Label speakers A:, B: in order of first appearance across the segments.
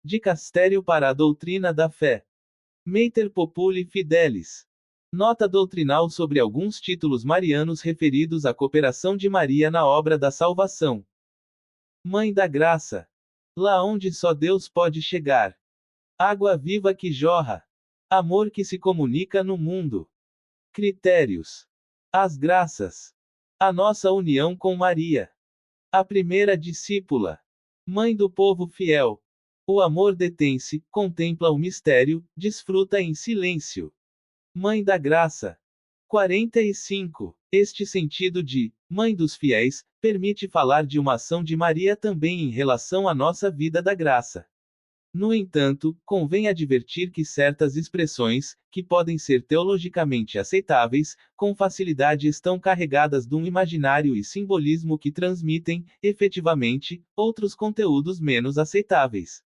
A: Dicastério para a doutrina da fé. Mater Populi Fidelis. Nota doutrinal sobre alguns títulos marianos referidos à cooperação de Maria na obra da salvação. Mãe da Graça. Lá onde só Deus pode chegar. Água viva que jorra. Amor que se comunica no mundo. Critérios. As graças. A nossa união com Maria. A primeira discípula. Mãe do povo fiel. O amor detém-se, contempla o mistério, desfruta em silêncio. Mãe da Graça. 45. Este sentido de Mãe dos Fiéis permite falar de uma ação de Maria também em relação à nossa vida da graça. No entanto, convém advertir que certas expressões, que podem ser teologicamente aceitáveis, com facilidade estão carregadas de um imaginário e simbolismo que transmitem, efetivamente, outros conteúdos menos aceitáveis.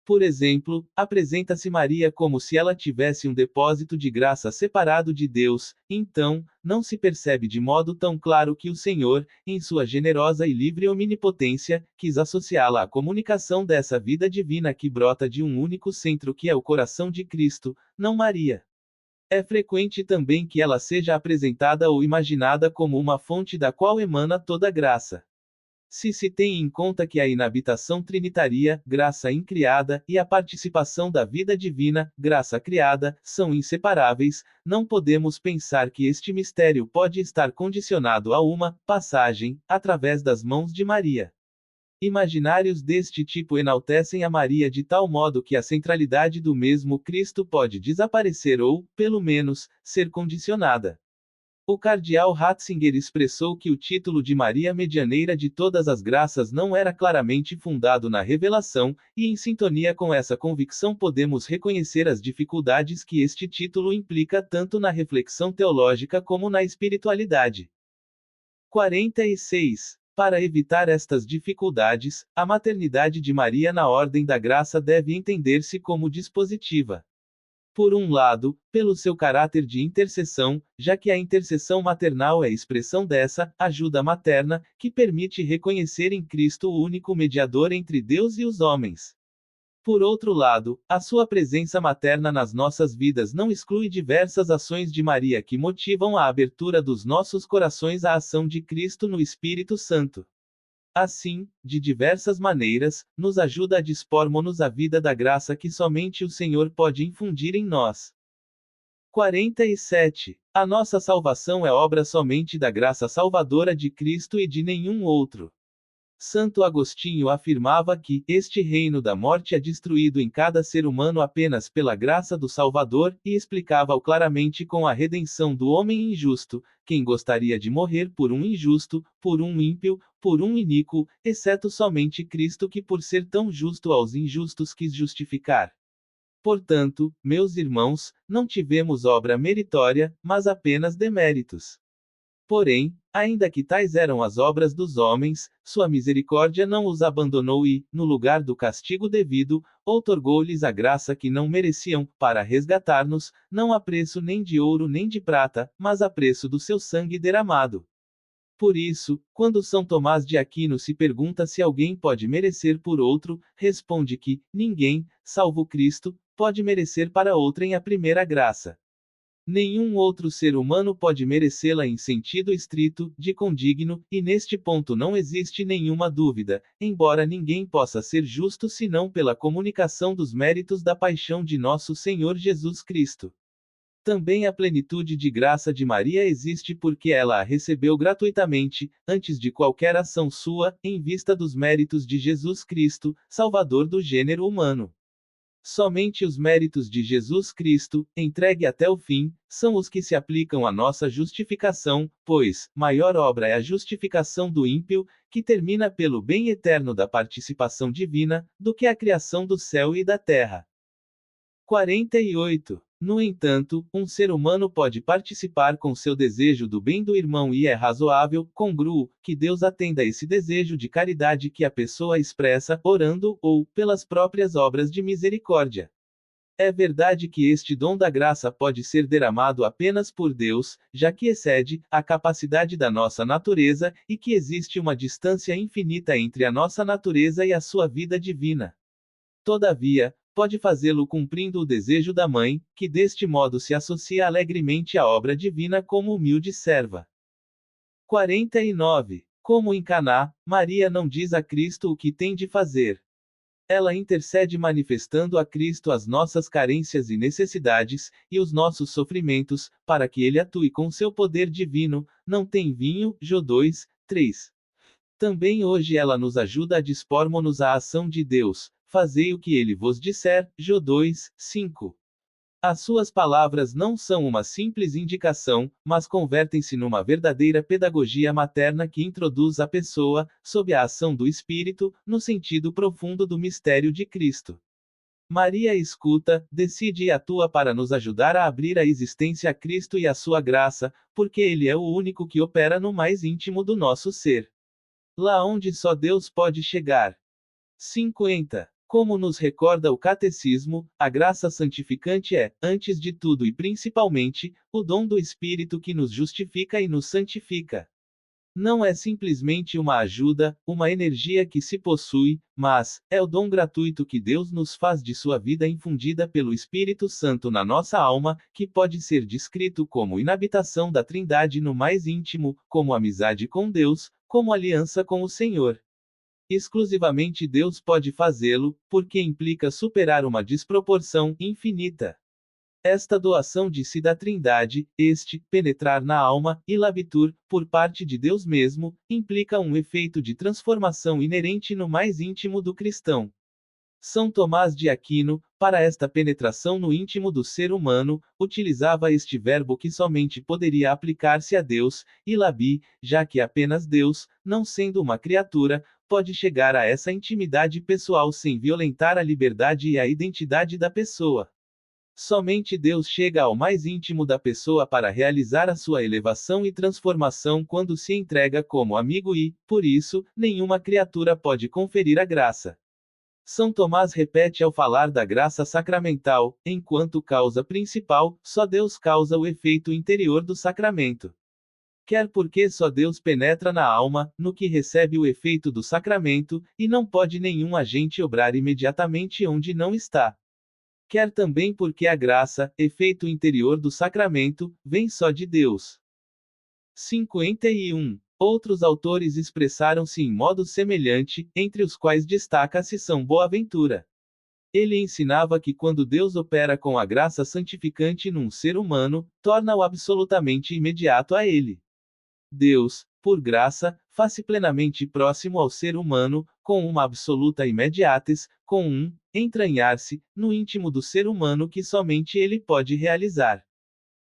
A: Por exemplo, apresenta-se Maria como se ela tivesse um depósito de graça separado de Deus, então, não se percebe de modo tão claro que o Senhor, em sua generosa e livre omnipotência, quis associá-la à comunicação dessa vida divina que brota de um único centro que é o coração de Cristo, não Maria. É frequente também que ela seja apresentada ou imaginada como uma fonte da qual emana toda graça. Se tem em conta que a inabitação trinitária, graça incriada, e a participação da vida divina, graça criada, são inseparáveis, não podemos pensar que este mistério pode estar condicionado a uma passagem, através das mãos de Maria. Imaginários deste tipo enaltecem a Maria de tal modo que a centralidade do mesmo Cristo pode desaparecer ou, pelo menos, ser condicionada. O cardeal Ratzinger expressou que o título de Maria Medianeira de todas as graças não era claramente fundado na revelação, e em sintonia com essa convicção podemos reconhecer as dificuldades que este título implica tanto na reflexão teológica como na espiritualidade. 46. Para evitar estas dificuldades, a maternidade de Maria na ordem da graça deve entender-se como dispositiva. Por um lado, pelo seu caráter de intercessão, já que a intercessão maternal é expressão dessa ajuda materna, que permite reconhecer em Cristo o único mediador entre Deus e os homens. Por outro lado, a sua presença materna nas nossas vidas não exclui diversas ações de Maria que motivam a abertura dos nossos corações à ação de Cristo no Espírito Santo. Assim, de diversas maneiras, nos ajuda a dispormos-nos à vida da graça que somente o Senhor pode infundir em nós. 47. A nossa salvação é obra somente da graça salvadora de Cristo e de nenhum outro. Santo Agostinho afirmava que este reino da morte é destruído em cada ser humano apenas pela graça do Salvador, e explicava-o claramente com a redenção do homem injusto. Quem gostaria de morrer por um injusto, por um ímpio, por um iníquo, exceto somente Cristo que por ser tão justo aos injustos quis justificar. Portanto, meus irmãos, não tivemos obra meritória, mas apenas deméritos. Porém, ainda que tais eram as obras dos homens, sua misericórdia não os abandonou e, no lugar do castigo devido, outorgou-lhes a graça que não mereciam, para resgatar-nos, não a preço nem de ouro nem de prata, mas a preço do seu sangue derramado. Por isso, quando São Tomás de Aquino se pergunta se alguém pode merecer por outro, responde que ninguém, salvo Cristo, pode merecer para outrem a primeira graça. Nenhum outro ser humano pode merecê-la em sentido estrito, de condigno, e neste ponto não existe nenhuma dúvida, embora ninguém possa ser justo senão pela comunicação dos méritos da paixão de nosso Senhor Jesus Cristo. Também a plenitude de graça de Maria existe porque ela a recebeu gratuitamente, antes de qualquer ação sua, em vista dos méritos de Jesus Cristo, Salvador do gênero humano. Somente os méritos de Jesus Cristo, entregue até o fim, são os que se aplicam à nossa justificação, pois, maior obra é a justificação do ímpio, que termina pelo bem eterno da participação divina, do que a criação do céu e da terra. 48. No entanto, um ser humano pode participar com seu desejo do bem do irmão e é razoável, congruo, que Deus atenda esse desejo de caridade que a pessoa expressa, orando, ou, pelas próprias obras de misericórdia. É verdade que este dom da graça pode ser derramado apenas por Deus, já que excede a capacidade da nossa natureza, e que existe uma distância infinita entre a nossa natureza e a sua vida divina. Todavia, pode fazê-lo cumprindo o desejo da mãe, que deste modo se associa alegremente à obra divina como humilde serva. 49. Como em Caná, Maria não diz a Cristo o que tem de fazer. Ela intercede manifestando a Cristo as nossas carências e necessidades, e os nossos sofrimentos, para que ele atue com seu poder divino. Não tem vinho, Jó 2, 3. Também hoje ela nos ajuda a dispormos-nos à ação de Deus. Fazei o que ele vos disser, Jó 2, 5. As suas palavras não são uma simples indicação, mas convertem-se numa verdadeira pedagogia materna que introduz a pessoa, sob a ação do Espírito, no sentido profundo do mistério de Cristo. Maria escuta, decide e atua para nos ajudar a abrir a existência a Cristo e a sua graça, porque Ele é o único que opera no mais íntimo do nosso ser. Lá onde só Deus pode chegar. 50. Como nos recorda o Catecismo, a graça santificante é, antes de tudo e principalmente, o dom do Espírito que nos justifica e nos santifica. Não é simplesmente uma ajuda, uma energia que se possui, mas é o dom gratuito que Deus nos faz de sua vida infundida pelo Espírito Santo na nossa alma, que pode ser descrito como inabitação da Trindade no mais íntimo, como amizade com Deus, como aliança com o Senhor. Exclusivamente Deus pode fazê-lo, porque implica superar uma desproporção infinita. Esta doação de si da Trindade, penetrar na alma, e labitur, por parte de Deus mesmo, implica um efeito de transformação inerente no mais íntimo do cristão. São Tomás de Aquino, para esta penetração no íntimo do ser humano, utilizava este verbo que somente poderia aplicar-se a Deus, e labi, já que apenas Deus, não sendo uma criatura, pode chegar a essa intimidade pessoal sem violentar a liberdade e a identidade da pessoa. Somente Deus chega ao mais íntimo da pessoa para realizar a sua elevação e transformação quando se entrega como amigo e, por isso, nenhuma criatura pode conferir a graça. São Tomás repete ao falar da graça sacramental, enquanto causa principal, só Deus causa o efeito interior do sacramento. Quer porque só Deus penetra na alma, no que recebe o efeito do sacramento, e não pode nenhum agente obrar imediatamente onde não está. Quer também porque a graça, efeito interior do sacramento, vem só de Deus. 51. Outros autores expressaram-se em modo semelhante, entre os quais destaca-se São Boaventura. Ele ensinava que quando Deus opera com a graça santificante num ser humano, torna-o absolutamente imediato a ele. Deus, por graça, faz-se plenamente próximo ao ser humano, com uma absoluta imediatez, com um entranhar-se no íntimo do ser humano que somente ele pode realizar.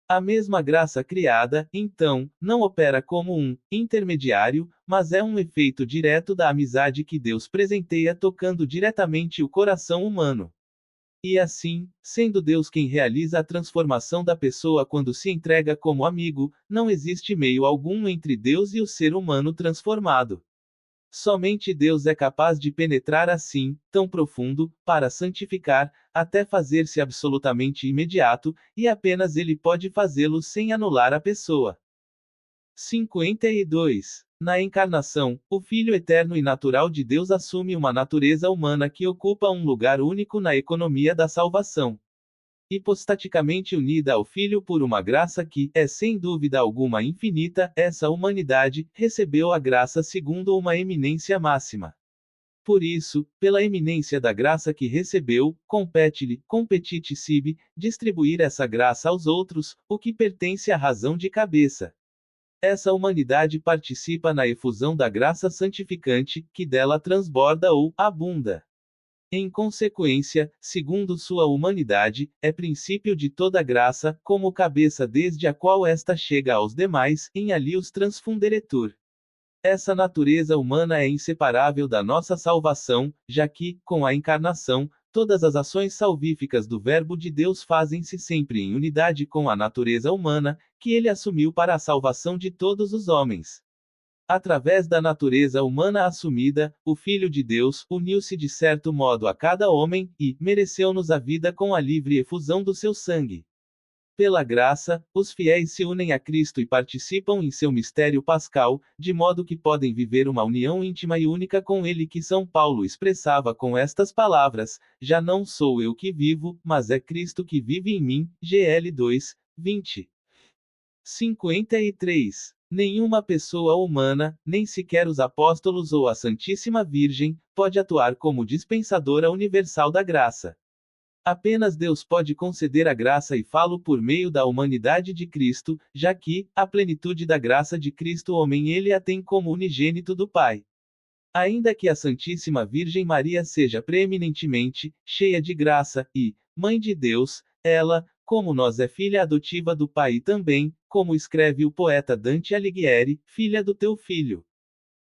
A: A mesma graça criada, então, não opera como um intermediário, mas é um efeito direto da amizade que Deus presenteia tocando diretamente o coração humano. E assim, sendo Deus quem realiza a transformação da pessoa quando se entrega como amigo, não existe meio algum entre Deus e o ser humano transformado. Somente Deus é capaz de penetrar assim, tão profundo, para santificar, até fazer-se absolutamente imediato, e apenas Ele pode fazê-lo sem anular a pessoa. 52. Na encarnação, o Filho eterno e natural de Deus assume uma natureza humana que ocupa um lugar único na economia da salvação. Hipostaticamente unida ao Filho por uma graça que é sem dúvida alguma infinita, essa humanidade recebeu a graça segundo uma eminência máxima. Por isso, pela eminência da graça que recebeu, compete-lhe, competite sibi, distribuir essa graça aos outros, o que pertence à razão de cabeça. Essa humanidade participa na efusão da graça santificante, que dela transborda ou abunda. Em consequência, segundo sua humanidade, é princípio de toda graça, como cabeça desde a qual esta chega aos demais, em ali os transfunderetur. Essa natureza humana é inseparável da nossa salvação, já que, com a encarnação, todas as ações salvíficas do Verbo de Deus fazem-se sempre em unidade com a natureza humana, que ele assumiu para a salvação de todos os homens. Através da natureza humana assumida, o Filho de Deus uniu-se de certo modo a cada homem, e mereceu-nos a vida com a livre efusão do seu sangue. Pela graça, os fiéis se unem a Cristo e participam em seu mistério pascal, de modo que podem viver uma união íntima e única com Ele, que São Paulo expressava com estas palavras: já não sou eu que vivo, mas é Cristo que vive em mim. GL 2, 20. 53. Nenhuma pessoa humana, nem sequer os apóstolos ou a Santíssima Virgem, pode atuar como dispensadora universal da graça. Apenas Deus pode conceder a graça e falo por meio da humanidade de Cristo, já que, a plenitude da graça de Cristo homem ele a tem como unigênito do Pai. Ainda que a Santíssima Virgem Maria seja preeminentemente, cheia de graça, e, Mãe de Deus, ela, como nós é filha adotiva do Pai e também, como escreve o poeta Dante Alighieri, filha do teu Filho.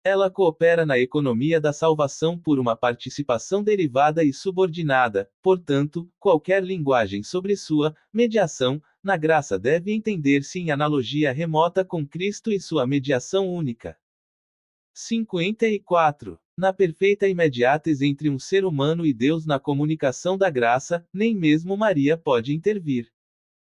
A: Ela coopera na economia da salvação por uma participação derivada e subordinada, portanto, qualquer linguagem sobre sua mediação na graça deve entender-se em analogia remota com Cristo e sua mediação única. 54. Na perfeita imediatez entre um ser humano e Deus na comunicação da graça, nem mesmo Maria pode intervir.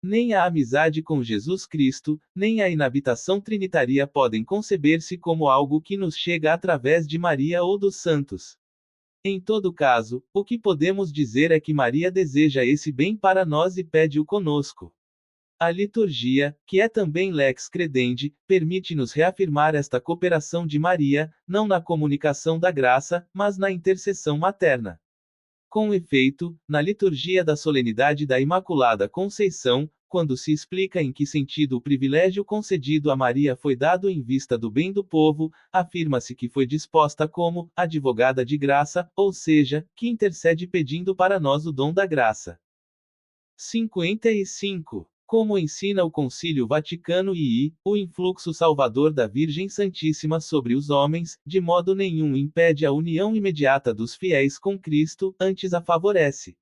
A: Nem a amizade com Jesus Cristo, nem a inabitação trinitária podem conceber-se como algo que nos chega através de Maria ou dos santos. Em todo caso, o que podemos dizer é que Maria deseja esse bem para nós e pede-o conosco. A liturgia, que é também lex credendi, permite-nos reafirmar esta cooperação de Maria, não na comunicação da graça, mas na intercessão materna. Com efeito, na liturgia da solenidade da Imaculada Conceição, quando se explica em que sentido o privilégio concedido a Maria foi dado em vista do bem do povo, afirma-se que foi disposta como advogada de graça, ou seja, que intercede pedindo para nós o dom da graça. 55. Como ensina o Concílio Vaticano II, o influxo salvador da Virgem Santíssima sobre os homens, de modo nenhum impede a união imediata dos fiéis com Cristo, antes a favorece.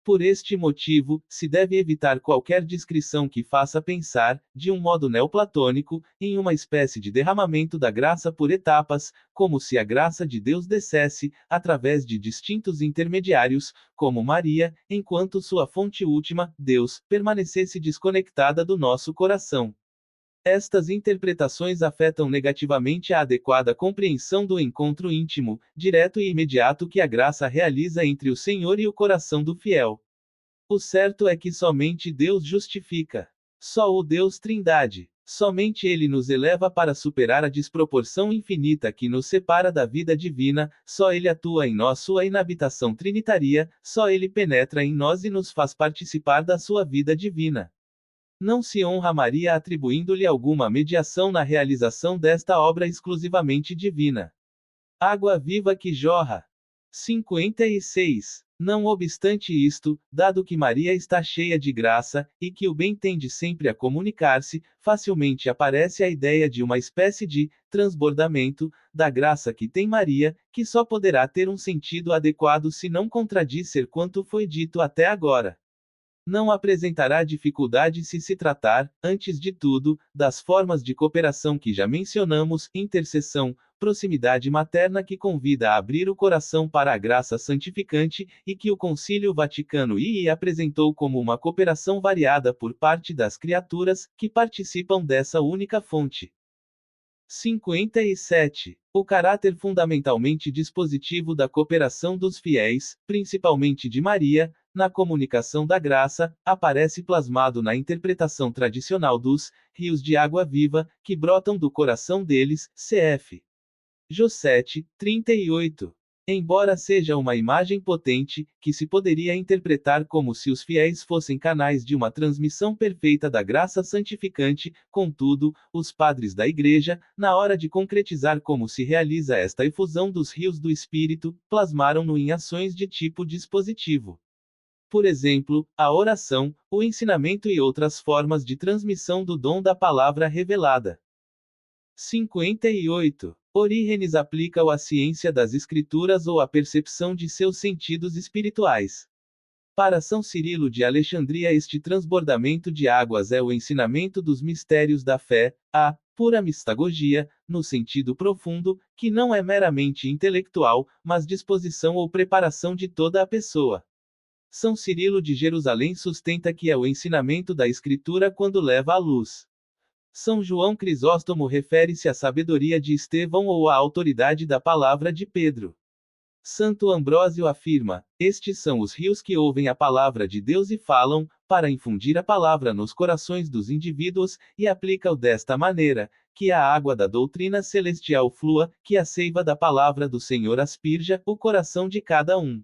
A: Por este motivo, se deve evitar qualquer descrição que faça pensar, de um modo neoplatônico, em uma espécie de derramamento da graça por etapas, como se a graça de Deus descesse, através de distintos intermediários, como Maria, enquanto sua fonte última, Deus, permanecesse desconectada do nosso coração. Estas interpretações afetam negativamente a adequada compreensão do encontro íntimo, direto e imediato que a graça realiza entre o Senhor e o coração do fiel. O certo é que somente Deus justifica. Só o Deus Trindade. Somente Ele nos eleva para superar a desproporção infinita que nos separa da vida divina, só Ele atua em nós sua inabitação trinitária, só Ele penetra em nós e nos faz participar da sua vida divina. Não se honra Maria atribuindo-lhe alguma mediação na realização desta obra exclusivamente divina. Água viva que jorra. 56. Não obstante isto, dado que Maria está cheia de graça, e que o bem tende sempre a comunicar-se, facilmente aparece a ideia de uma espécie de transbordamento da graça que tem Maria, que só poderá ter um sentido adequado se não contradizer quanto foi dito até agora. Não apresentará dificuldade se se tratar, antes de tudo, das formas de cooperação que já mencionamos: intercessão, proximidade materna que convida a abrir o coração para a graça santificante, e que o Concílio Vaticano II apresentou como uma cooperação variada por parte das criaturas, que participam dessa única fonte. 57. O caráter fundamentalmente dispositivo da cooperação dos fiéis, principalmente de Maria, na comunicação da graça, aparece plasmado na interpretação tradicional dos rios de água viva, que brotam do coração deles, cf. Jó 7, 38. Embora seja uma imagem potente, que se poderia interpretar como se os fiéis fossem canais de uma transmissão perfeita da graça santificante, contudo, os padres da Igreja, na hora de concretizar como se realiza esta efusão dos rios do Espírito, plasmaram-no em ações de tipo dispositivo. Por exemplo, a oração, o ensinamento e outras formas de transmissão do dom da palavra revelada. 58. Orígenes aplica-o à ciência das Escrituras ou à percepção de seus sentidos espirituais. Para São Cirilo de Alexandria, este transbordamento de águas é o ensinamento dos mistérios da fé, a pura mistagogia, no sentido profundo, que não é meramente intelectual, mas disposição ou preparação de toda a pessoa. São Cirilo de Jerusalém sustenta que é o ensinamento da Escritura quando leva à luz. São João Crisóstomo refere-se à sabedoria de Estevão ou à autoridade da palavra de Pedro. Santo Ambrósio afirma: estes são os rios que ouvem a palavra de Deus e falam, para infundir a palavra nos corações dos indivíduos, e aplica-o desta maneira, que a água da doutrina celestial flua, que a seiva da palavra do Senhor asperja o coração de cada um.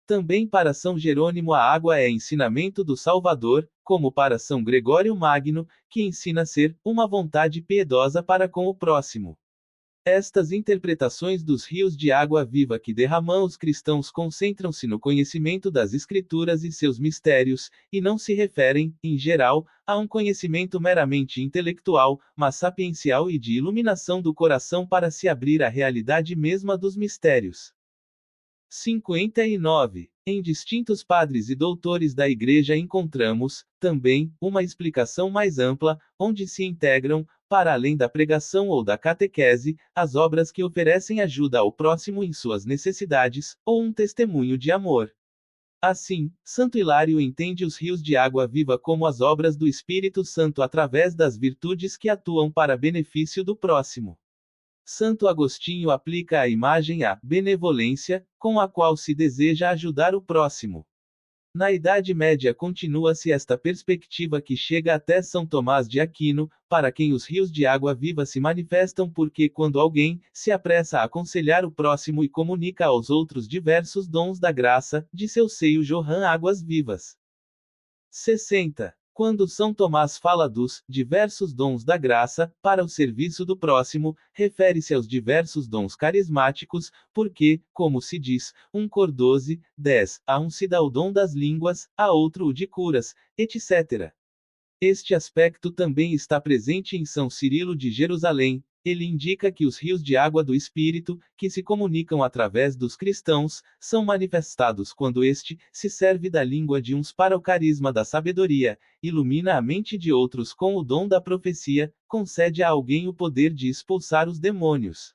A: Também para São Jerônimo a água é ensinamento do Salvador, como para São Gregório Magno, que ensina a ser uma vontade piedosa para com o próximo. Estas interpretações dos rios de água viva que derramam os cristãos concentram-se no conhecimento das Escrituras e seus mistérios, e não se referem, em geral, a um conhecimento meramente intelectual, mas sapiencial e de iluminação do coração para se abrir à realidade mesma dos mistérios. 59. Em distintos padres e doutores da Igreja encontramos, também, uma explicação mais ampla, onde se integram, para além da pregação ou da catequese, as obras que oferecem ajuda ao próximo em suas necessidades, ou um testemunho de amor. Assim, Santo Hilário entende os rios de água viva como as obras do Espírito Santo através das virtudes que atuam para benefício do próximo. Santo Agostinho aplica a imagem à benevolência, com a qual se deseja ajudar o próximo. Na Idade Média continua-se esta perspectiva que chega até São Tomás de Aquino, para quem os rios de água viva se manifestam porque quando alguém se apressa a aconselhar o próximo e comunica aos outros diversos dons da graça, de seu seio jorram águas vivas. 60. Quando São Tomás fala dos diversos dons da graça, para o serviço do próximo, refere-se aos diversos dons carismáticos, porque, como se diz, um cor 12, 10, a um se dá o dom das línguas, a outro o de curas, etc. Este aspecto também está presente em São Cirilo de Jerusalém. Ele indica que os rios de água do Espírito, que se comunicam através dos cristãos, são manifestados quando este se serve da língua de uns para o carisma da sabedoria, ilumina a mente de outros com o dom da profecia, concede a alguém o poder de expulsar os demônios.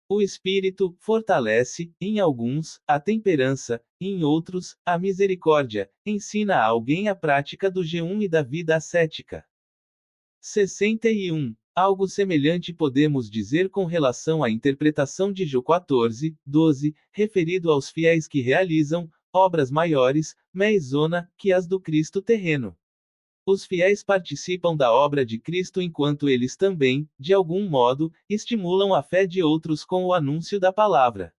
A: O Espírito fortalece, em alguns, a temperança, em outros, a misericórdia, ensina a alguém a prática do jejum e da vida ascética. 61. Algo semelhante podemos dizer com relação à interpretação de Jó 14, 12, referido aos fiéis que realizam obras maiores, meizona, que as do Cristo terreno. Os fiéis participam da obra de Cristo enquanto eles também, de algum modo, estimulam a fé de outros com o anúncio da palavra.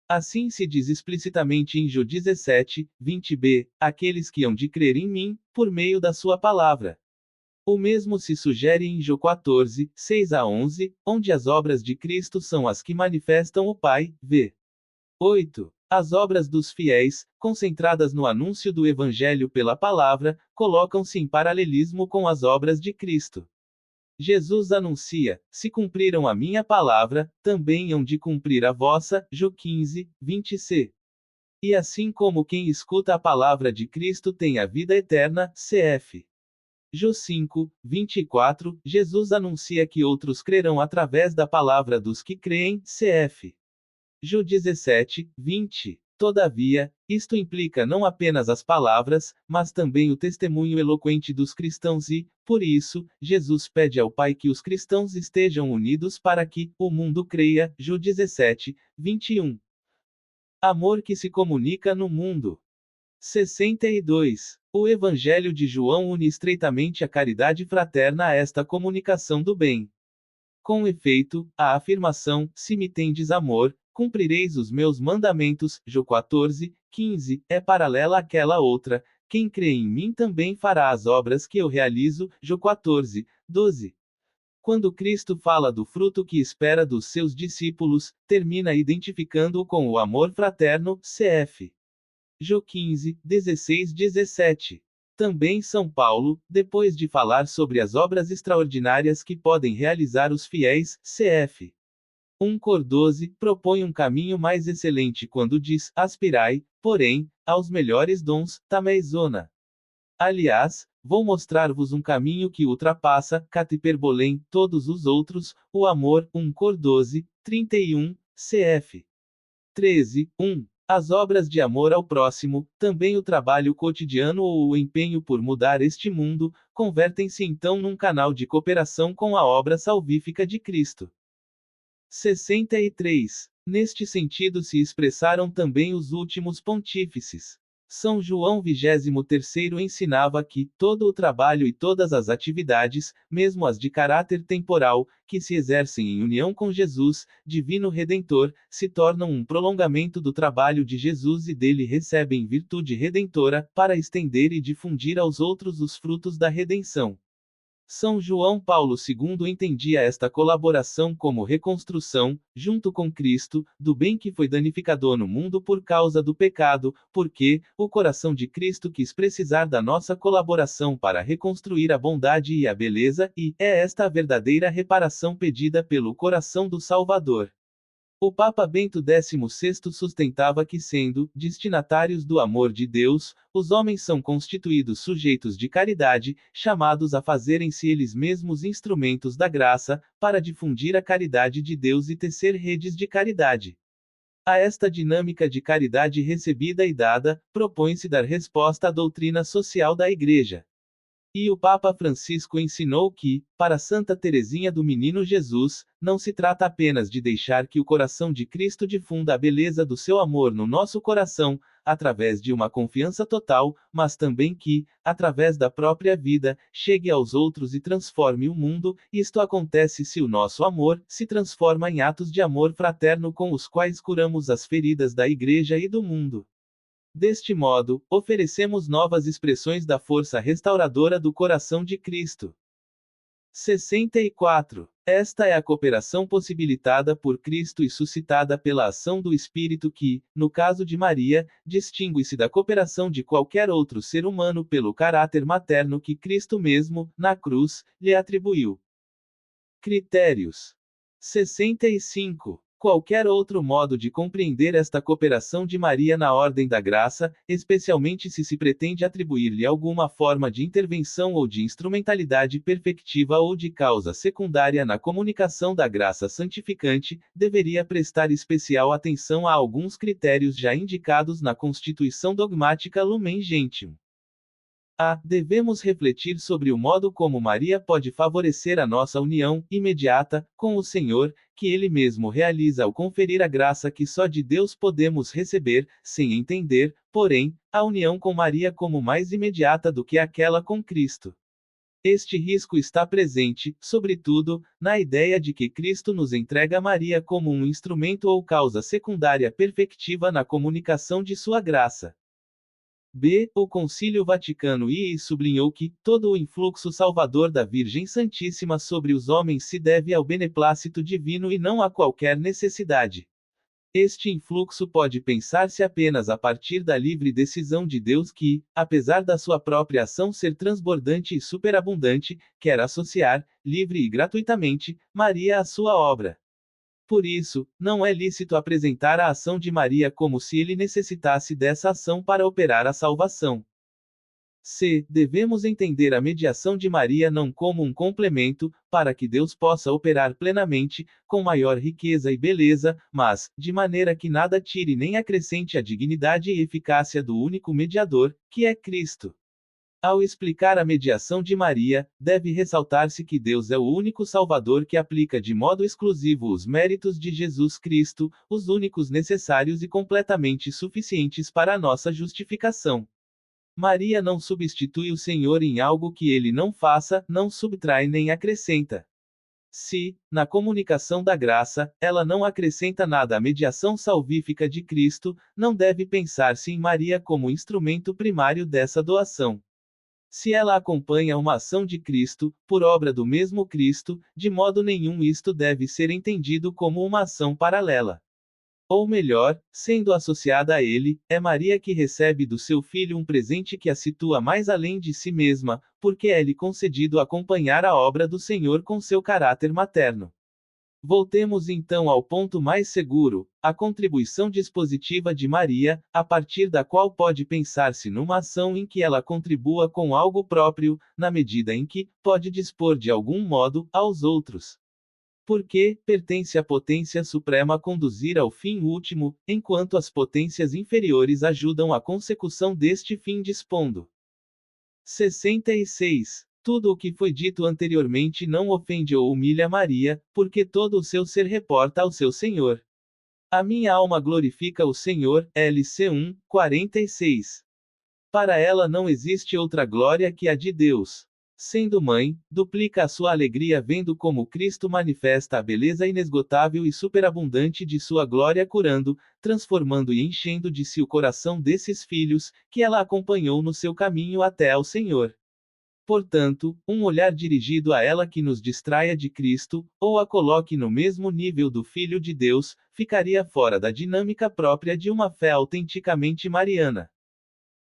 A: Assim se diz explicitamente em Jó 17, 20b, aqueles que hão de crer em mim, por meio da sua palavra. O mesmo se sugere em Jó 14, 6 a 11, onde as obras de Cristo são as que manifestam o Pai, v. 8. As obras dos fiéis, concentradas no anúncio do Evangelho pela palavra, colocam-se em paralelismo com as obras de Cristo. Jesus anuncia: se cumpriram a minha palavra, também hão de cumprir a vossa, Jó 15, 20c. E assim como quem escuta a palavra de Cristo tem a vida eterna, cf. Jó 5, 24, Jesus anuncia que outros crerão através da palavra dos que creem, cf. Jó 17, 20. Todavia, isto implica não apenas as palavras, mas também o testemunho eloquente dos cristãos e, por isso, Jesus pede ao Pai que os cristãos estejam unidos para que o mundo creia. Jó 17, 21. Amor que se comunica no mundo. 62. O Evangelho de João une estreitamente a caridade fraterna a esta comunicação do bem. Com efeito, a afirmação, se me tendes amor, cumprireis os meus mandamentos, Jó 14, 15, é paralela àquela outra, quem crê em mim também fará as obras que eu realizo, Jó 14, 12. Quando Cristo fala do fruto que espera dos seus discípulos, termina identificando-o com o amor fraterno, cf. Jó 15, 16, 17. Também São Paulo, depois de falar sobre as obras extraordinárias que podem realizar os fiéis, cf. 1 Cor 12, propõe um caminho mais excelente quando diz: aspirai, porém, aos melhores dons, tameizona. Aliás, vou mostrar-vos um caminho que ultrapassa, catiperbolém, todos os outros, o amor, 1 Cor 12, 31, cf. 13, 1. As obras de amor ao próximo, também o trabalho cotidiano ou o empenho por mudar este mundo, convertem-se então num canal de cooperação com a obra salvífica de Cristo. 63. Neste sentido se expressaram também os últimos pontífices. São João XXIII ensinava que todo o trabalho e todas as atividades, mesmo as de caráter temporal, que se exercem em união com Jesus, Divino Redentor, se tornam um prolongamento do trabalho de Jesus e dele recebem virtude redentora, para estender e difundir aos outros os frutos da redenção. São João Paulo II entendia esta colaboração como reconstrução, junto com Cristo, do bem que foi danificado no mundo por causa do pecado, porque o coração de Cristo quis precisar da nossa colaboração para reconstruir a bondade e a beleza, e é esta a verdadeira reparação pedida pelo coração do Salvador. O Papa Bento XVI sustentava que, sendo destinatários do amor de Deus, os homens são constituídos sujeitos de caridade, chamados a fazerem-se eles mesmos instrumentos da graça, para difundir a caridade de Deus e tecer redes de caridade. A esta dinâmica de caridade recebida e dada, propõe-se dar resposta à doutrina social da Igreja. E o Papa Francisco ensinou que, para Santa Teresinha do Menino Jesus, não se trata apenas de deixar que o coração de Cristo difunda a beleza do seu amor no nosso coração, através de uma confiança total, mas também que, através da própria vida, chegue aos outros e transforme o mundo. Isto acontece se o nosso amor se transforma em atos de amor fraterno com os quais curamos as feridas da Igreja e do mundo. Deste modo, oferecemos novas expressões da força restauradora do coração de Cristo. 64. Esta é a cooperação possibilitada por Cristo e suscitada pela ação do Espírito que, no caso de Maria, distingue-se da cooperação de qualquer outro ser humano pelo caráter materno que Cristo mesmo, na cruz, lhe atribuiu. Critérios. 65. Qualquer outro modo de compreender esta cooperação de Maria na ordem da graça, especialmente se se pretende atribuir-lhe alguma forma de intervenção ou de instrumentalidade perfectiva ou de causa secundária na comunicação da graça santificante, deveria prestar especial atenção a alguns critérios já indicados na Constituição Dogmática Lumen Gentium. Devemos refletir sobre o modo como Maria pode favorecer a nossa união, imediata, com o Senhor, que Ele mesmo realiza ao conferir a graça que só de Deus podemos receber, sem entender, porém, a união com Maria como mais imediata do que aquela com Cristo. Este risco está presente, sobretudo, na ideia de que Cristo nos entrega a Maria como um instrumento ou causa secundária perfectiva na comunicação de sua graça. O Concílio Vaticano II sublinhou que todo o influxo salvador da Virgem Santíssima sobre os homens se deve ao beneplácito divino e não a qualquer necessidade. Este influxo pode pensar-se apenas a partir da livre decisão de Deus que, apesar da sua própria ação ser transbordante e superabundante, quer associar, livre e gratuitamente, Maria à sua obra. Por isso, não é lícito apresentar a ação de Maria como se ele necessitasse dessa ação para operar a salvação. Devemos entender a mediação de Maria não como um complemento, para que Deus possa operar plenamente, com maior riqueza e beleza, mas, de maneira que nada tire nem acrescente a dignidade e eficácia do único mediador, que é Cristo. Ao explicar a mediação de Maria, deve ressaltar-se que Deus é o único Salvador que aplica de modo exclusivo os méritos de Jesus Cristo, os únicos necessários e completamente suficientes para a nossa justificação. Maria não substitui o Senhor em algo que ele não faça, não subtrai nem acrescenta. Se, na comunicação da graça, ela não acrescenta nada à mediação salvífica de Cristo, não deve pensar-se em Maria como instrumento primário dessa doação. Se ela acompanha uma ação de Cristo, por obra do mesmo Cristo, de modo nenhum isto deve ser entendido como uma ação paralela. Ou melhor, sendo associada a ele, é Maria que recebe do seu Filho um presente que a situa mais além de si mesma, porque é-lhe concedido acompanhar a obra do Senhor com seu caráter materno. Voltemos então ao ponto mais seguro, a contribuição dispositiva de Maria, a partir da qual pode pensar-se numa ação em que ela contribua com algo próprio, na medida em que pode dispor de algum modo aos outros. Porque pertence à potência suprema conduzir ao fim último, enquanto as potências inferiores ajudam a consecução deste fim dispondo. 66. Tudo o que foi dito anteriormente não ofende ou humilha Maria, porque todo o seu ser reporta ao seu Senhor. A minha alma glorifica o Senhor, LC 1, 46. Para ela não existe outra glória que a de Deus. Sendo mãe, duplica a sua alegria vendo como Cristo manifesta a beleza inesgotável e superabundante de sua glória curando, transformando e enchendo de si o coração desses filhos, que ela acompanhou no seu caminho até ao Senhor. Portanto, um olhar dirigido a ela que nos distraia de Cristo, ou a coloque no mesmo nível do Filho de Deus, ficaria fora da dinâmica própria de uma fé autenticamente mariana.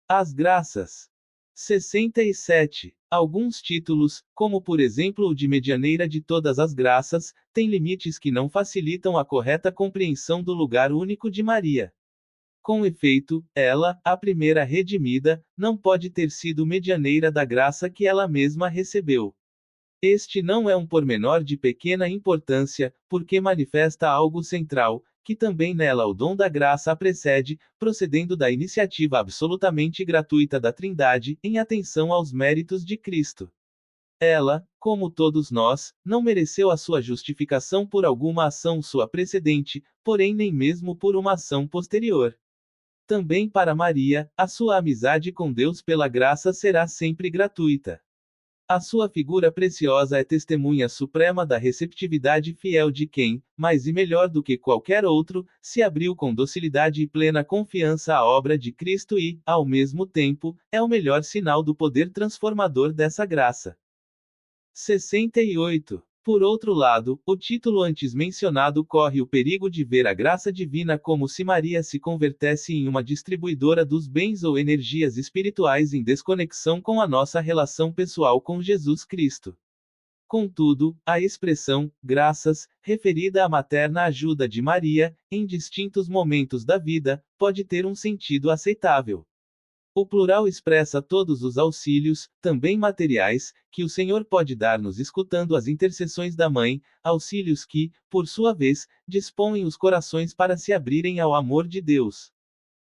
A: As graças. 67. Alguns títulos, como por exemplo o de medianeira de todas as graças, têm limites que não facilitam a correta compreensão do lugar único de Maria. Com efeito, ela, a primeira redimida, não pode ter sido medianeira da graça que ela mesma recebeu. Este não é um pormenor de pequena importância, porque manifesta algo central, que também nela o dom da graça a precede, procedendo da iniciativa absolutamente gratuita da Trindade, em atenção aos méritos de Cristo. Ela, como todos nós, não mereceu a sua justificação por alguma ação sua precedente, porém nem mesmo por uma ação posterior. Também para Maria, a sua amizade com Deus pela graça será sempre gratuita. A sua figura preciosa é testemunha suprema da receptividade fiel de quem, mais e melhor do que qualquer outro, se abriu com docilidade e plena confiança à obra de Cristo e, ao mesmo tempo, é o melhor sinal do poder transformador dessa graça. 68. Por outro lado, o título antes mencionado corre o perigo de ver a graça divina como se Maria se convertesse em uma distribuidora dos bens ou energias espirituais em desconexão com a nossa relação pessoal com Jesus Cristo. Contudo, a expressão, graças, referida à materna ajuda de Maria, em distintos momentos da vida, pode ter um sentido aceitável. O plural expressa todos os auxílios, também materiais, que o Senhor pode dar-nos escutando as intercessões da Mãe, auxílios que, por sua vez, dispõem os corações para se abrirem ao amor de Deus.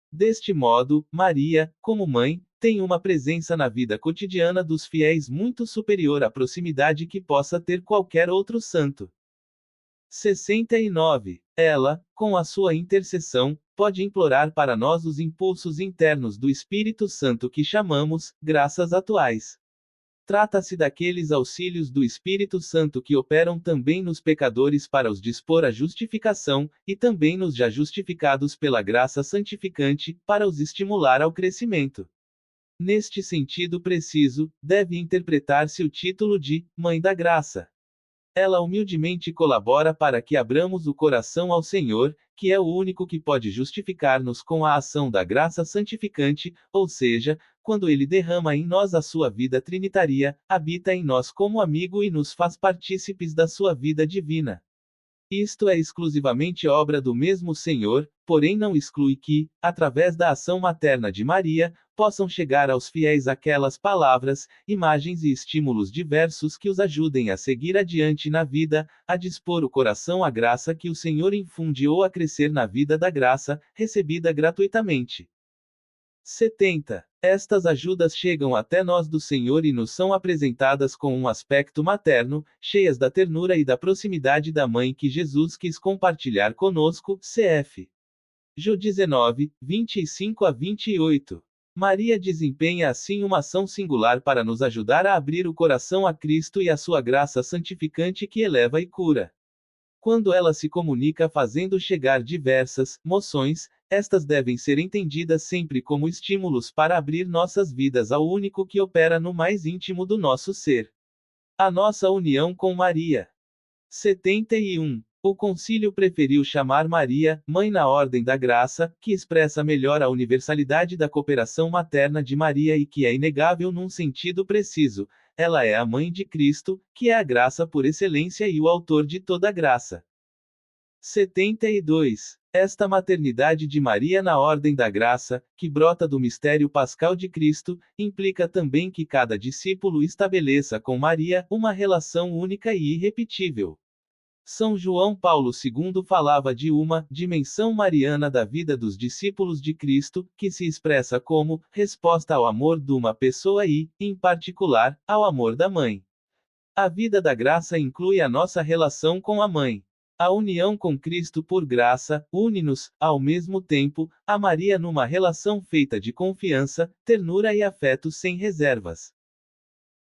A: Deste modo, Maria, como mãe, tem uma presença na vida cotidiana dos fiéis muito superior à proximidade que possa ter qualquer outro santo. 69. Ela, com a sua intercessão, pode implorar para nós os impulsos internos do Espírito Santo que chamamos graças atuais. Trata-se daqueles auxílios do Espírito Santo que operam também nos pecadores para os dispor à justificação, e também nos já justificados pela graça santificante, para os estimular ao crescimento. Neste sentido preciso, deve interpretar-se o título de Mãe da Graça. Ela humildemente colabora para que abramos o coração ao Senhor, que é o único que pode justificar-nos com a ação da graça santificante, ou seja, quando Ele derrama em nós a sua vida trinitária, habita em nós como amigo e nos faz partícipes da sua vida divina. Isto é exclusivamente obra do mesmo Senhor, porém não exclui que, através da ação materna de Maria, possam chegar aos fiéis aquelas palavras, imagens e estímulos diversos que os ajudem a seguir adiante na vida, a dispor o coração à graça que o Senhor infunde ou a crescer na vida da graça, recebida gratuitamente. 70. Estas ajudas chegam até nós do Senhor e nos são apresentadas com um aspecto materno, cheias da ternura e da proximidade da mãe que Jesus quis compartilhar conosco, cf. Jó 19, 25 a 28. Maria desempenha assim uma ação singular para nos ajudar a abrir o coração a Cristo e a sua graça santificante que eleva e cura. Quando ela se comunica fazendo chegar diversas moções, estas devem ser entendidas sempre como estímulos para abrir nossas vidas ao único que opera no mais íntimo do nosso ser. A nossa união com Maria. 71. O concílio preferiu chamar Maria, Mãe na Ordem da Graça, que expressa melhor a universalidade da cooperação materna de Maria e que é inegável num sentido preciso. Ela é a Mãe de Cristo, que é a graça por excelência e o autor de toda graça. 72. Esta maternidade de Maria na Ordem da Graça, que brota do mistério pascal de Cristo, implica também que cada discípulo estabeleça com Maria uma relação única e irrepetível. São João Paulo II falava de uma dimensão mariana da vida dos discípulos de Cristo, que se expressa como resposta ao amor de uma pessoa e, em particular, ao amor da mãe. A vida da graça inclui a nossa relação com a mãe. A união com Cristo por graça une-nos, ao mesmo tempo, a Maria numa relação feita de confiança, ternura e afeto sem reservas.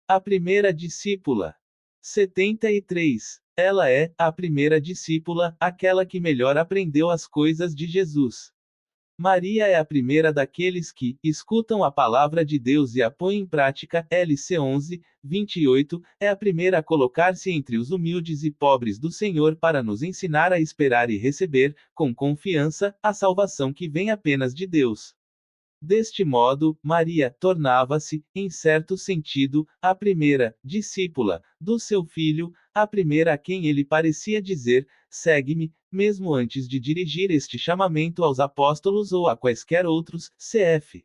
A: A primeira discípula. 73. Ela é, a primeira discípula, aquela que melhor aprendeu as coisas de Jesus. Maria é a primeira daqueles que escutam a palavra de Deus e a põem em prática. LC 11, 28, é a primeira a colocar-se entre os humildes e pobres do Senhor para nos ensinar a esperar e receber, com confiança, a salvação que vem apenas de Deus. Deste modo, Maria tornava-se, em certo sentido, a primeira discípula do seu filho, a primeira a quem ele parecia dizer: segue-me, mesmo antes de dirigir este chamamento aos apóstolos ou a quaisquer outros. Cf.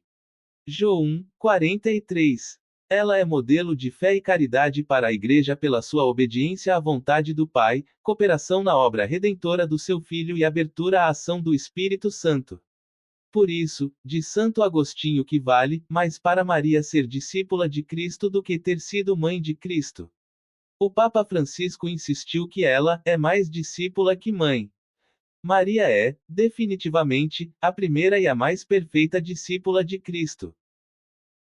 A: João 1, 43. Ela é modelo de fé e caridade para a Igreja pela sua obediência à vontade do Pai, cooperação na obra redentora do seu Filho e abertura à ação do Espírito Santo. Por isso, diz Santo Agostinho que vale mais para Maria ser discípula de Cristo do que ter sido mãe de Cristo. O Papa Francisco insistiu que ela é mais discípula que mãe. Maria é, definitivamente, a primeira e a mais perfeita discípula de Cristo.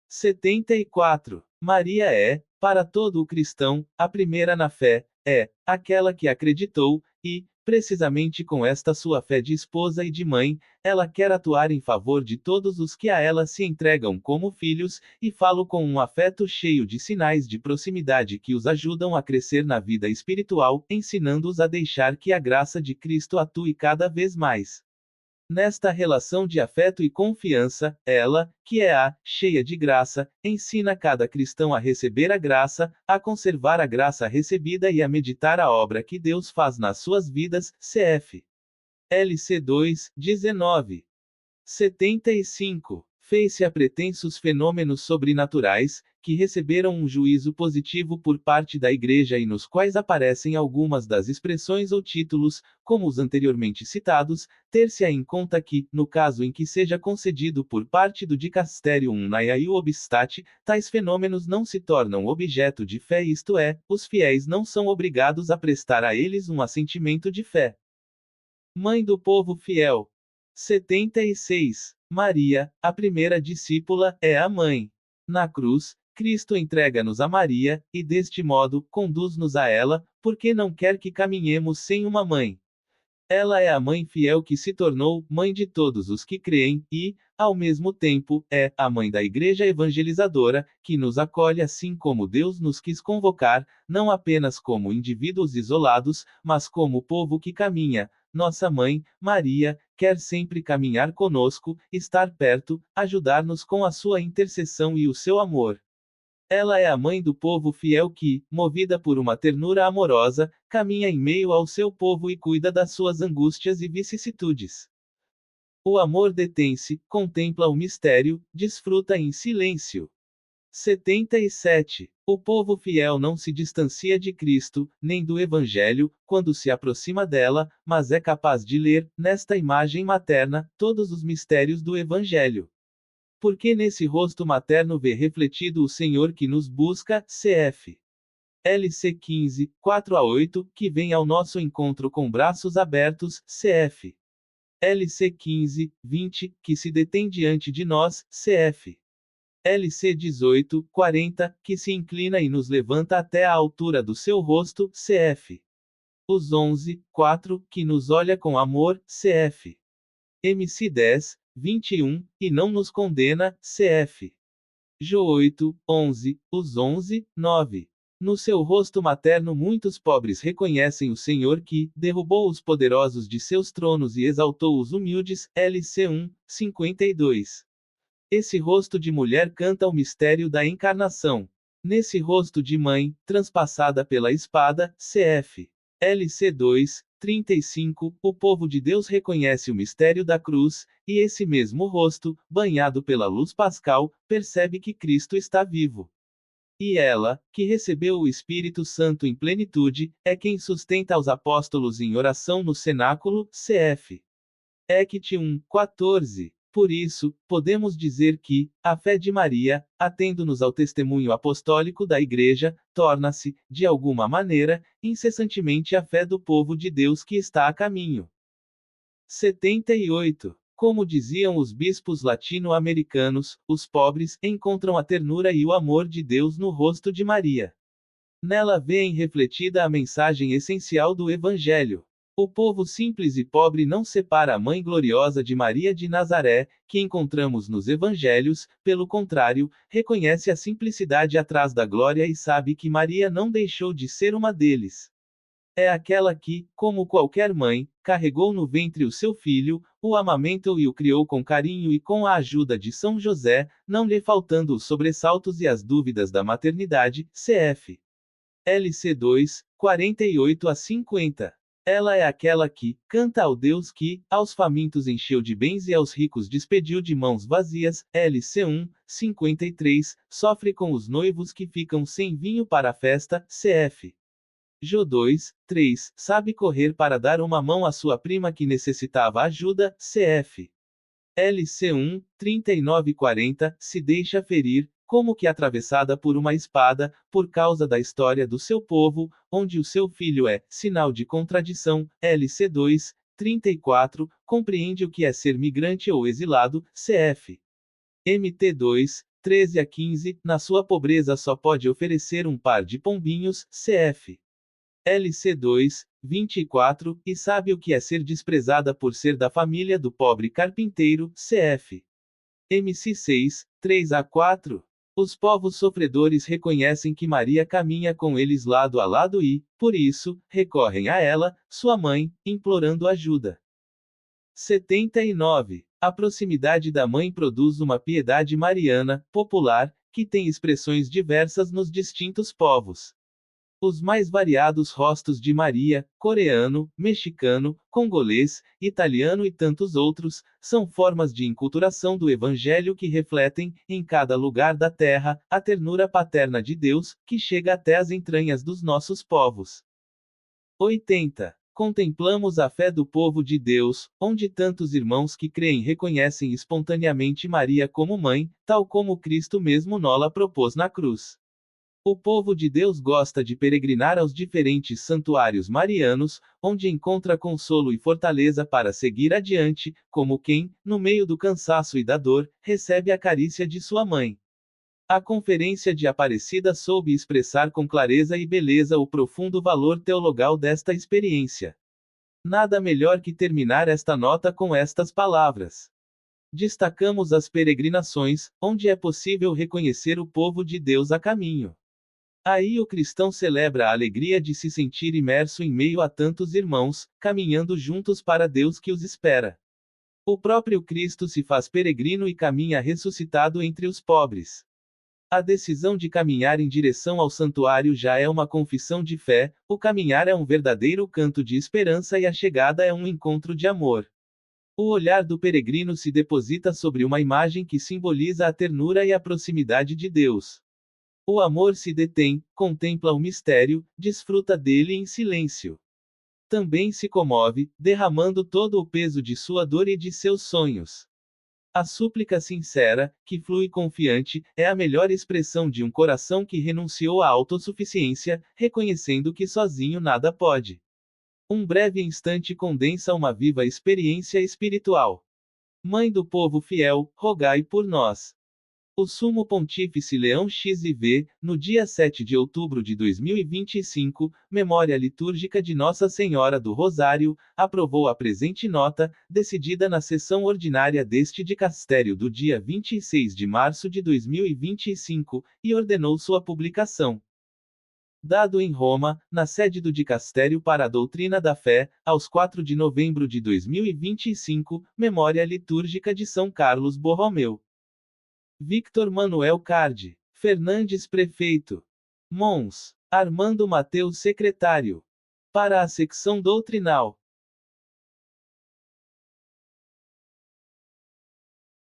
A: 74. Maria é, para todo o cristão, a primeira na fé, é aquela que acreditou, e, precisamente com esta sua fé de esposa e de mãe, ela quer atuar em favor de todos os que a ela se entregam como filhos, e falo com um afeto cheio de sinais de proximidade que os ajudam a crescer na vida espiritual, ensinando-os a deixar que a graça de Cristo atue cada vez mais. Nesta relação de afeto e confiança, ela, que é a cheia de graça, ensina cada cristão a receber a graça, a conservar a graça recebida e a meditar a obra que Deus faz nas suas vidas. Cf. LC 2, 19. 75. Fez-se a pretensos fenômenos sobrenaturais, que receberam um juízo positivo por parte da Igreja e nos quais aparecem algumas das expressões ou títulos, como os anteriormente citados, ter-se em conta que, no caso em que seja concedido por parte do Dicastério um naia e obstate, tais fenômenos não se tornam objeto de fé, isto é, os fiéis não são obrigados a prestar a eles um assentimento de fé. Mãe do povo fiel. 76. Maria, a primeira discípula, é a mãe. Na cruz, Cristo entrega-nos a Maria, e deste modo, conduz-nos a ela, porque não quer que caminhemos sem uma mãe. Ela é a mãe fiel que se tornou mãe de todos os que creem, e, ao mesmo tempo, é a mãe da Igreja evangelizadora, que nos acolhe assim como Deus nos quis convocar, não apenas como indivíduos isolados, mas como povo que caminha. Nossa mãe, Maria, quer sempre caminhar conosco, estar perto, ajudar-nos com a sua intercessão e o seu amor. Ela é a mãe do povo fiel que, movida por uma ternura amorosa, caminha em meio ao seu povo e cuida das suas angústias e vicissitudes. O amor detém-se, contempla o mistério, desfruta em silêncio. 77. O povo fiel não se distancia de Cristo, nem do Evangelho, quando se aproxima dela, mas é capaz de ler, nesta imagem materna, todos os mistérios do Evangelho. Porque nesse rosto materno vê refletido o Senhor que nos busca. Cf. LC 15, 4 a 8, que vem ao nosso encontro com braços abertos. Cf. LC 15, 20, que se detém diante de nós. Cf. LC 18, 40, que se inclina e nos levanta até a altura do seu rosto. Cf. Os 11, 4, que nos olha com amor. Cf. MC 10, 21, e não nos condena. Cf. Jo 8, 11, os 11, 9. No seu rosto materno muitos pobres reconhecem o Senhor que derrubou os poderosos de seus tronos e exaltou os humildes. LC 1, 52. Esse rosto de mulher canta o mistério da encarnação. Nesse rosto de mãe, transpassada pela espada. Cf. LC 2, 35, o povo de Deus reconhece o mistério da cruz, e esse mesmo rosto, banhado pela luz pascal, percebe que Cristo está vivo. E ela, que recebeu o Espírito Santo em plenitude, é quem sustenta os apóstolos em oração no cenáculo, cf. Ect 1:14. Por isso, podemos dizer que, a fé de Maria, atendo-nos ao testemunho apostólico da Igreja, torna-se, de alguma maneira, incessantemente a fé do povo de Deus que está a caminho. 78. Como diziam os bispos latino-americanos, os pobres encontram a ternura e o amor de Deus no rosto de Maria. Nela vêem refletida a mensagem essencial do Evangelho. O povo simples e pobre não separa a Mãe gloriosa de Maria de Nazaré, que encontramos nos Evangelhos, pelo contrário, reconhece a simplicidade atrás da glória e sabe que Maria não deixou de ser uma deles. É aquela que, como qualquer mãe, carregou no ventre o seu filho, o amamentou e o criou com carinho e com a ajuda de São José, não lhe faltando os sobressaltos e as dúvidas da maternidade, cf. LC 2, 48 a 50. Ela é aquela que canta ao Deus que, aos famintos encheu de bens e aos ricos despediu de mãos vazias, LC 1, 53, sofre com os noivos que ficam sem vinho para a festa, cf. Jó 2, 3, sabe correr para dar uma mão à sua prima que necessitava ajuda, cf. LC 1, 39 e 40, se deixa ferir, como que atravessada por uma espada, por causa da história do seu povo, onde o seu filho é sinal de contradição, LC 2, 34, compreende o que é ser migrante ou exilado, cf. MT 2, 13 a 15, na sua pobreza só pode oferecer um par de pombinhos, cf. LC 2, 24, e sabe o que é ser desprezada por ser da família do pobre carpinteiro, cf. MC 6, 3 a 4. Os povos sofredores reconhecem que Maria caminha com eles lado a lado e, por isso, recorrem a ela, sua mãe, implorando ajuda. 79. A proximidade da mãe produz uma piedade mariana, popular, que tem expressões diversas nos distintos povos. Os mais variados rostos de Maria, coreano, mexicano, congolês, italiano e tantos outros, são formas de enculturação do Evangelho que refletem, em cada lugar da terra, a ternura paterna de Deus, que chega até as entranhas dos nossos povos. 80. Contemplamos a fé do povo de Deus, onde tantos irmãos que creem reconhecem espontaneamente Maria como mãe, tal como Cristo mesmo nola propôs na cruz. O povo de Deus gosta de peregrinar aos diferentes santuários marianos, onde encontra consolo e fortaleza para seguir adiante, como quem, no meio do cansaço e da dor, recebe a carícia de sua mãe. A Conferência de Aparecida soube expressar com clareza e beleza o profundo valor teologal desta experiência. Nada melhor que terminar esta nota com estas palavras. Destacamos as peregrinações, onde é possível reconhecer o povo de Deus a caminho. Aí o cristão celebra a alegria de se sentir imerso em meio a tantos irmãos, caminhando juntos para Deus que os espera. O próprio Cristo se faz peregrino e caminha ressuscitado entre os pobres. A decisão de caminhar em direção ao santuário já é uma confissão de fé, o caminhar é um verdadeiro canto de esperança e a chegada é um encontro de amor. O olhar do peregrino se deposita sobre uma imagem que simboliza a ternura e a proximidade de Deus. O amor se detém, contempla o mistério, desfruta dele em silêncio. Também se comove, derramando todo o peso de sua dor e de seus sonhos. A súplica sincera, que flui confiante, é a melhor expressão de um coração que renunciou à autossuficiência, reconhecendo que sozinho nada pode. Um breve instante condensa uma viva experiência espiritual. Mãe do povo fiel, rogai por nós. O Sumo Pontífice Leão XIV, no dia 7 de outubro de 2025, memória litúrgica de Nossa Senhora do Rosário, aprovou a presente nota, decidida na sessão ordinária deste dicastério do dia 26 de março de 2025, e ordenou sua publicação. Dado em Roma, na sede do Dicastério para a Doutrina da Fé, aos 4 de novembro de 2025, memória litúrgica de São Carlos Borromeu. Victor Manuel Cardi Fernandes Prefeito. Mons. Armando Mateus Secretário. Para a secção doutrinal.